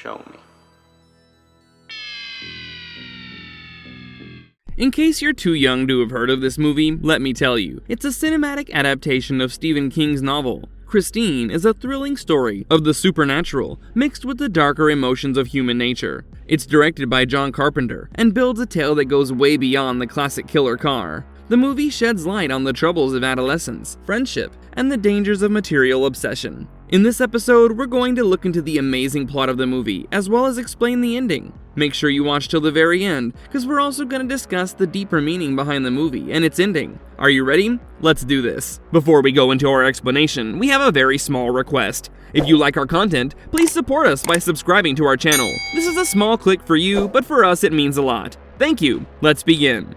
show me. In case you're too young to have heard of this movie, let me tell you, it's a cinematic adaptation of Stephen King's novel. Christine is a thrilling story of the supernatural mixed with the darker emotions of human nature. It's directed by John Carpenter and builds a tale that goes way beyond the classic killer car. The movie sheds light on the troubles of adolescence, friendship, and the dangers of material obsession. In this episode, we're going to look into the amazing plot of the movie, as well as explain the ending. Make sure you watch till the very end, because we're also going to discuss the deeper meaning behind the movie and its ending. Are you ready? Let's do this. Before we go into our explanation, we have a very small request. If you like our content, please support us by subscribing to our channel. This is a small click for you, but for us it means a lot. Thank you. Let's begin.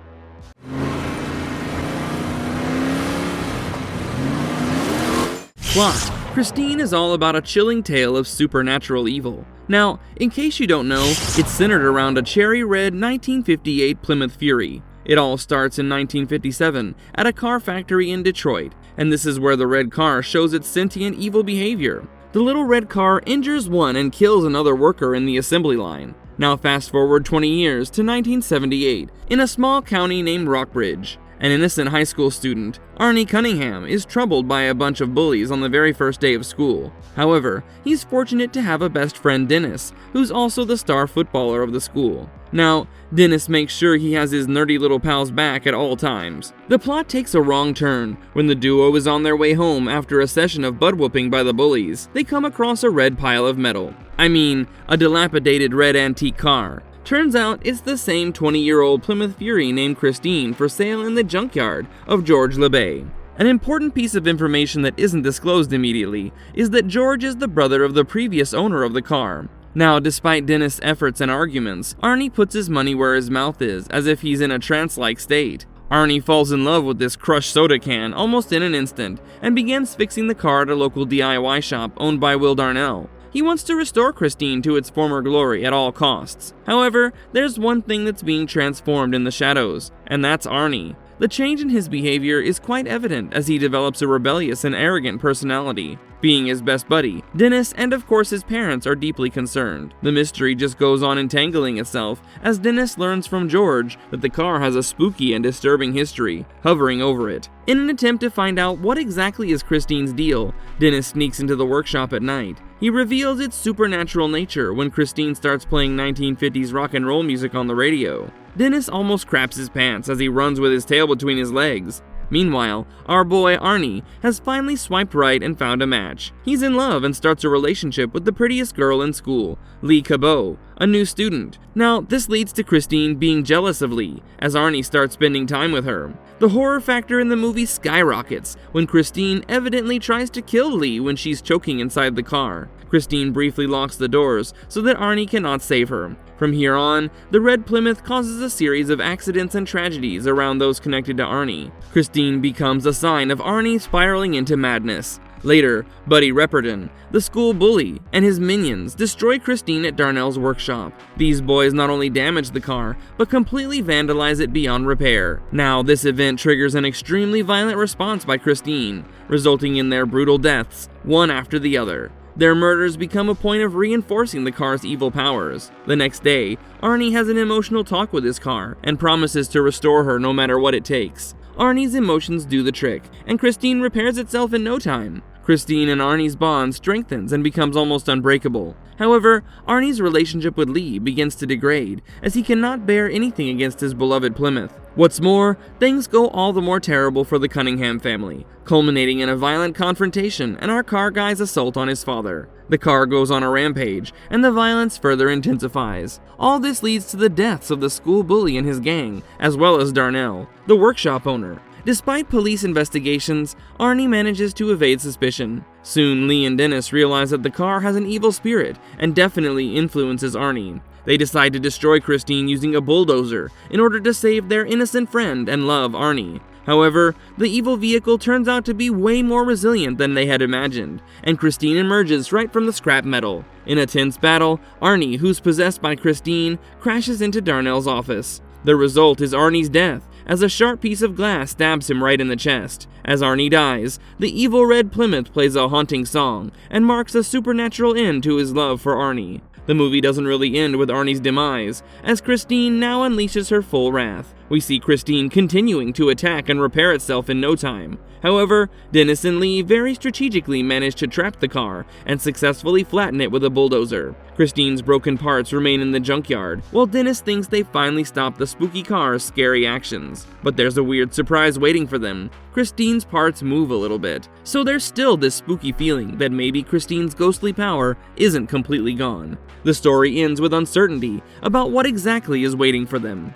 Plot. Christine is all about a chilling tale of supernatural evil. Now, in case you don't know, it's centered around a cherry red 1958 Plymouth Fury. It all starts in 1957 at a car factory in Detroit, and this is where the red car shows its sentient evil behavior. The little red car injures one and kills another worker in the assembly line. Now fast forward 20 years to 1978, in a small county named Rockbridge. An innocent high school student, Arnie Cunningham, is troubled by a bunch of bullies on the very first day of school. However, he's fortunate to have a best friend, Dennis, who's also the star footballer of the school. Now, Dennis makes sure he has his nerdy little pals back at all times. The plot takes a wrong turn when the duo is on their way home after a session of butt-whooping by the bullies. They come across a red pile of metal. I mean, a dilapidated red antique car. Turns out it's the same 20-year-old Plymouth Fury named Christine for sale in the junkyard of George LeBay. An important piece of information that isn't disclosed immediately is that George is the brother of the previous owner of the car. Now, despite Dennis' efforts and arguments, Arnie puts his money where his mouth is, as if he's in a trance-like state. Arnie falls in love with this crushed soda can almost in an instant, and begins fixing the car at a local DIY shop owned by Will Darnell. He wants to restore Christine to its former glory at all costs. However, there's one thing that's being transformed in the shadows, and that's Arnie. The change in his behavior is quite evident as he develops a rebellious and arrogant personality. Being his best buddy, Dennis and of course his parents are deeply concerned. The mystery just goes on entangling itself as Dennis learns from George that the car has a spooky and disturbing history hovering over it. In an attempt to find out what exactly is Christine's deal, Dennis sneaks into the workshop at night. He reveals its supernatural nature when Christine starts playing 1950s rock and roll music on the radio. Dennis almost craps his pants as he runs with his tail between his legs. Meanwhile, our boy Arnie has finally swiped right and found a match. He's in love and starts a relationship with the prettiest girl in school, Lee Cabot, a new student. Now, this leads to Christine being jealous of Lee, as Arnie starts spending time with her. The horror factor in the movie skyrockets when Christine evidently tries to kill Lee when she's choking inside the car. Christine briefly locks the doors so that Arnie cannot save her. From here on, the Red Plymouth causes a series of accidents and tragedies around those connected to Arnie. Christine becomes a sign of Arnie spiraling into madness. Later, Buddy Repperton, the school bully, and his minions destroy Christine at Darnell's workshop. These boys not only damage the car, but completely vandalize it beyond repair. Now, this event triggers an extremely violent response by Christine, resulting in their brutal deaths, one after the other. Their murders become a point of reinforcing the car's evil powers. The next day, Arnie has an emotional talk with his car and promises to restore her no matter what it takes. Arnie's emotions do the trick, and Christine repairs itself in no time. Christine and Arnie's bond strengthens and becomes almost unbreakable. However, Arnie's relationship with Lee begins to degrade, as he cannot bear anything against his beloved Plymouth. What's more, things go all the more terrible for the Cunningham family, culminating in a violent confrontation and our car guy's assault on his father. The car goes on a rampage, and the violence further intensifies. All this leads to the deaths of the school bully and his gang, as well as Darnell, the workshop owner. Despite police investigations, Arnie manages to evade suspicion. Soon, Lee and Dennis realize that the car has an evil spirit and definitely influences Arnie. They decide to destroy Christine using a bulldozer in order to save their innocent friend and love, Arnie. However, the evil vehicle turns out to be way more resilient than they had imagined, and Christine emerges right from the scrap metal. In a tense battle, Arnie, who's possessed by Christine, crashes into Darnell's office. The result is Arnie's death, as a sharp piece of glass stabs him right in the chest. As Arnie dies, the evil red Plymouth plays a haunting song and marks a supernatural end to his love for Arnie. The movie doesn't really end with Arnie's demise, as Christine now unleashes her full wrath. We see Christine continuing to attack and repair itself in no time. However, Dennis and Lee very strategically manage to trap the car and successfully flatten it with a bulldozer. Christine's broken parts remain in the junkyard, while Dennis thinks they finally stopped the spooky car's scary actions. But there's a weird surprise waiting for them. Christine's parts move a little bit, so there's still this spooky feeling that maybe Christine's ghostly power isn't completely gone. The story ends with uncertainty about what exactly is waiting for them.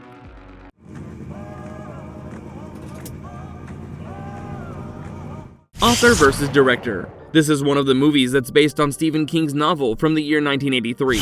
Author versus director. This is one of the movies that's based on Stephen King's novel from the year 1983.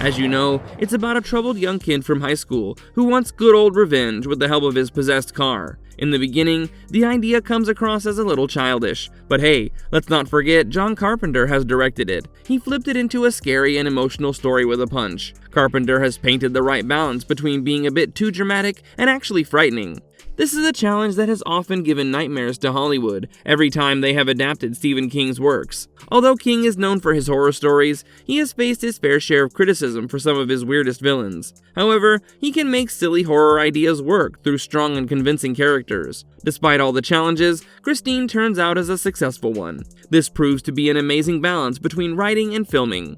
As you know, it's about a troubled young kid from high school who wants good old revenge with the help of his possessed car. In the beginning, the idea comes across as a little childish, but hey, let's not forget John Carpenter has directed it. He flipped it into a scary and emotional story with a punch. Carpenter has painted the right balance between being a bit too dramatic and actually frightening. This is a challenge that has often given nightmares to Hollywood every time they have adapted Stephen King's works. Although King is known for his horror stories, he has faced his fair share of criticism for some of his weirdest villains. However, he can make silly horror ideas work through strong and convincing characters. Despite all the challenges, Christine turns out as a successful one. This proves to be an amazing balance between writing and filming.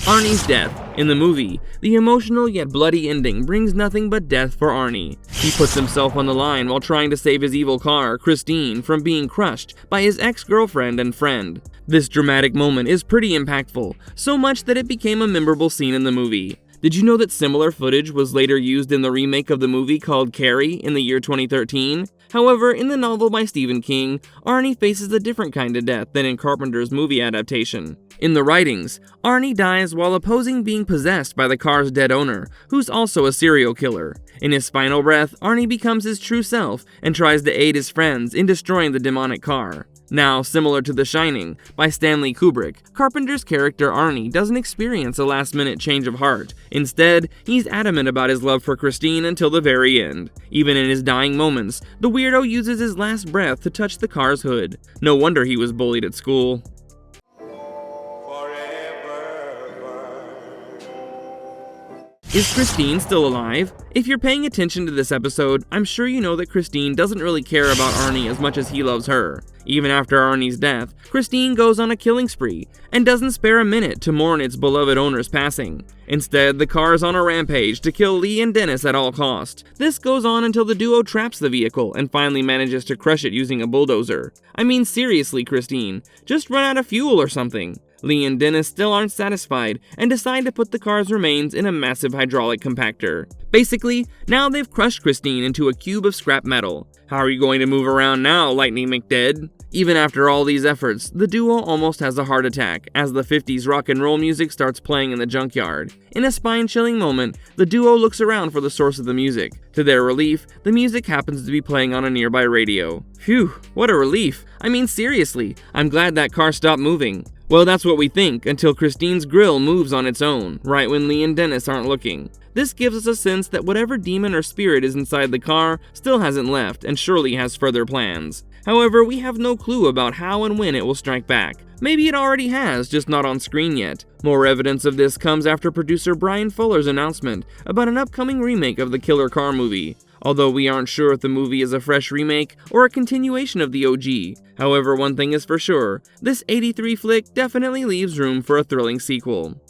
Arnie's death. In the movie, the emotional yet bloody ending brings nothing but death for Arnie. He puts himself on the line while trying to save his evil car, Christine, from being crushed by his ex-girlfriend and friend. This dramatic moment is pretty impactful, so much that it became a memorable scene in the movie. Did you know that similar footage was later used in the remake of the movie called Carrie in the year 2013? However, in the novel by Stephen King, Arnie faces a different kind of death than in Carpenter's movie adaptation. In the writings, Arnie dies while opposing being possessed by the car's dead owner, who's also a serial killer. In his final breath, Arnie becomes his true self and tries to aid his friends in destroying the demonic car. Now, similar to The Shining, by Stanley Kubrick, Carpenter's character Arnie doesn't experience a last-minute change of heart. Instead, he's adamant about his love for Christine until the very end. Even in his dying moments, the weirdo uses his last breath to touch the car's hood. No wonder he was bullied at school. Is Christine still alive? If you're paying attention to this episode, I'm sure you know that Christine doesn't really care about Arnie as much as he loves her. Even after Arnie's death, Christine goes on a killing spree and doesn't spare a minute to mourn its beloved owner's passing. Instead, the car is on a rampage to kill Lee and Dennis at all cost. This goes on until the duo traps the vehicle and finally manages to crush it using a bulldozer. I mean, seriously, Christine, just run out of fuel or something. Lee and Dennis still aren't satisfied and decide to put the car's remains in a massive hydraulic compactor. Basically, now they've crushed Christine into a cube of scrap metal. How are you going to move around now, Lightning McDead? Even after all these efforts, the duo almost has a heart attack as the 50s rock and roll music starts playing in the junkyard. In a spine-chilling moment, the duo looks around for the source of the music. To their relief, the music happens to be playing on a nearby radio. Phew, what a relief. I mean, seriously, I'm glad that car stopped moving. Well, that's what we think, until Christine's grill moves on its own, right when Lee and Dennis aren't looking. This gives us a sense that whatever demon or spirit is inside the car still hasn't left and surely has further plans. However, we have no clue about how and when it will strike back. Maybe it already has, just not on screen yet. More evidence of this comes after producer Brian Fuller's announcement about an upcoming remake of the Killer Car movie. Although we aren't sure if the movie is a fresh remake or a continuation of the OG. However, one thing is for sure, this 83 flick definitely leaves room for a thrilling sequel.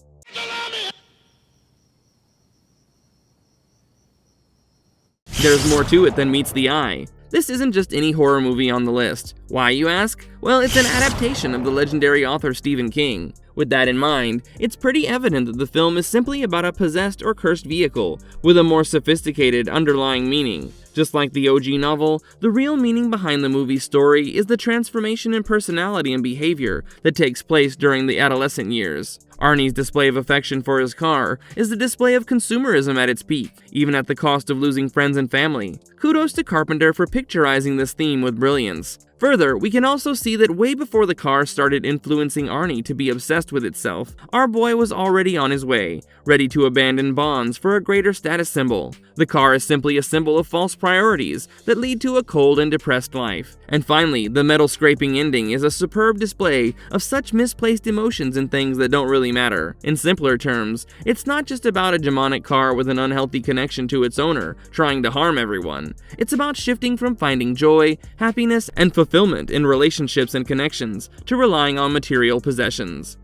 There's more to it than meets the eye. This isn't just any horror movie on the list. Why, you ask? Well, it's an adaptation of the legendary author Stephen King. With that in mind, it's pretty evident that the film is simply about a possessed or cursed vehicle, with a more sophisticated underlying meaning. Just like the OG novel, the real meaning behind the movie's story is the transformation in personality and behavior that takes place during the adolescent years. Arnie's display of affection for his car is the display of consumerism at its peak, even at the cost of losing friends and family. Kudos to Carpenter for picturizing this theme with brilliance. Further, we can also see that way before the car started influencing Arnie to be obsessed with itself, our boy was already on his way, ready to abandon bonds for a greater status symbol. The car is simply a symbol of false priorities that lead to a cold and depressed life. And finally, the metal scraping ending is a superb display of such misplaced emotions and things that don't really matter. In simpler terms, it's not just about a demonic car with an unhealthy connection to its owner, trying to harm everyone. It's about shifting from finding joy, happiness, and fulfillment in relationships and connections to relying on material possessions.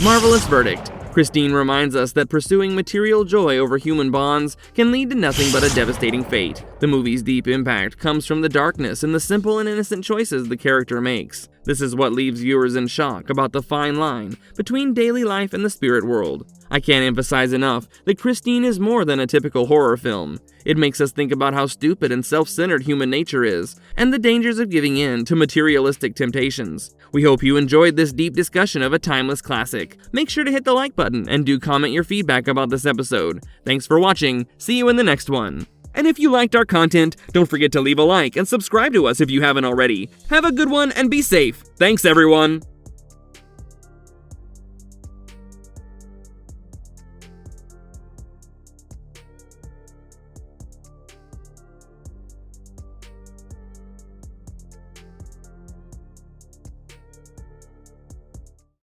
Marvelous verdict. Christine reminds us that pursuing material joy over human bonds can lead to nothing but a devastating fate. The movie's deep impact comes from the darkness and the simple and innocent choices the character makes. This is what leaves viewers in shock about the fine line between daily life and the spirit world. I can't emphasize enough that Christine is more than a typical horror film. It makes us think about how stupid and self-centered human nature is, and the dangers of giving in to materialistic temptations. We hope you enjoyed this deep discussion of a timeless classic. Make sure to hit the like button and do comment your feedback about this episode. Thanks for watching, see you in the next one. And if you liked our content, don't forget to leave a like and subscribe to us if you haven't already. Have a good one and be safe. Thanks everyone!